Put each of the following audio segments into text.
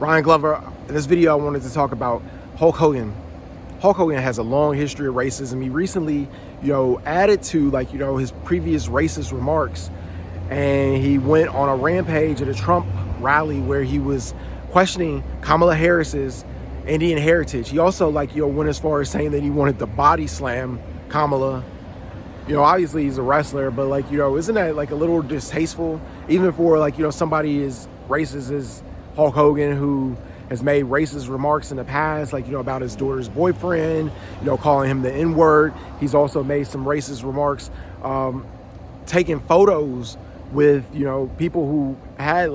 Ryan Glover. In this video, I wanted to talk about Hulk Hogan. Hulk Hogan has a long history of racism. He recently, added to his previous racist remarks, and he went on a rampage at a Trump rally where he was questioning Kamala Harris's Indian heritage. He also went as far as saying that he wanted to body slam Kamala. Obviously he's a wrestler, but isn't that a little distasteful, even for somebody as racist as Hulk Hogan, who has made racist remarks in the past, about his daughter's boyfriend, calling him the N-word. He's also made some racist remarks, taking photos with, people who had,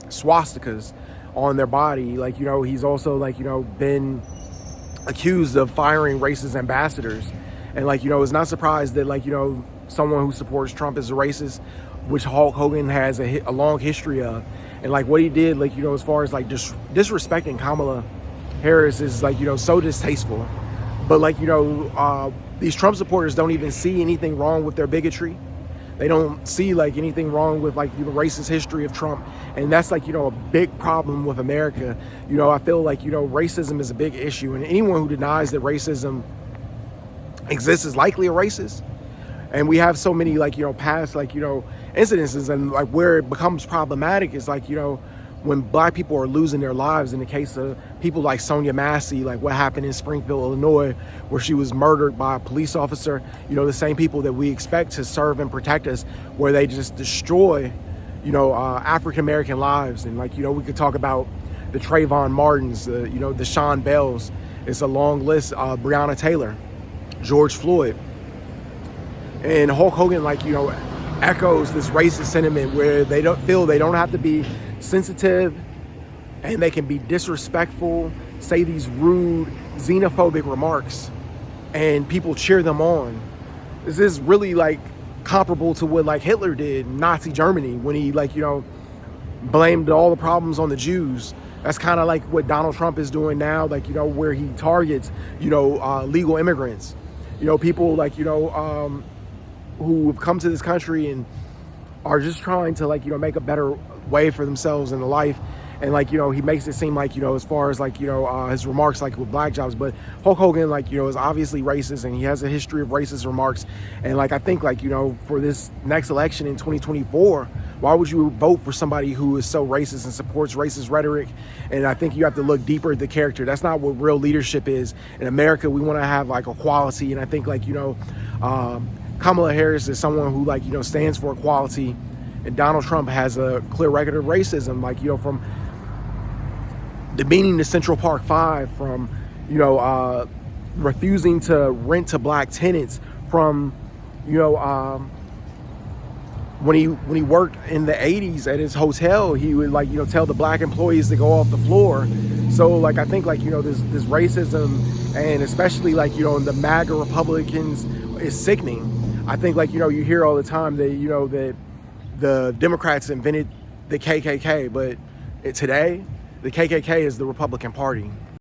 swastikas on their body. He's also, been accused of firing racist ambassadors. And, it's not surprised that, someone who supports Trump is a racist, which Hulk Hogan has a long history of. And what he did, as far as disrespecting Kamala Harris is so distasteful. But these Trump supporters don't even see anything wrong with their bigotry. They don't see anything wrong with the racist history of Trump. And that's a big problem with America. I feel racism is a big issue, and anyone who denies that racism exists is likely a racist. And we have so many past incidences, and where it becomes problematic is when black people are losing their lives. In the case of people like Sonia Massey, what happened in Springfield, Illinois, where she was murdered by a police officer. The same people that we expect to serve and protect us, where they just destroy African American lives. And we could talk about the Trayvon Martins, the Sean Bells. It's a long list. Breonna Taylor, George Floyd. And Hulk Hogan echoes this racist sentiment where they don't have to be sensitive, and they can be disrespectful, say these rude, xenophobic remarks, and people cheer them on. This is really comparable to what Hitler did in Nazi Germany, when he blamed all the problems on the Jews. That's kind of what Donald Trump is doing now, where he targets legal immigrants, people who have come to this country and are just trying to make a better way for themselves in life. And he makes it seem as far as his remarks with black jobs. But Hulk Hogan is obviously racist, and he has a history of racist remarks. And I think for this next election in 2024, why would you vote for somebody who is so racist and supports racist rhetoric? And I think you have to look deeper at the character. That's not what real leadership is. In America, we want to have equality, and I think Kamala Harris is someone who stands for equality, and Donald Trump has a clear record of racism, from demeaning the Central Park Five, from refusing to rent to black tenants, from when he worked in the 80s at his hotel, he would tell the black employees to go off the floor. So I think this racism, and especially in the MAGA Republicans, is sickening. I think you hear all the time that that the Democrats invented the KKK, but today the KKK is the Republican Party.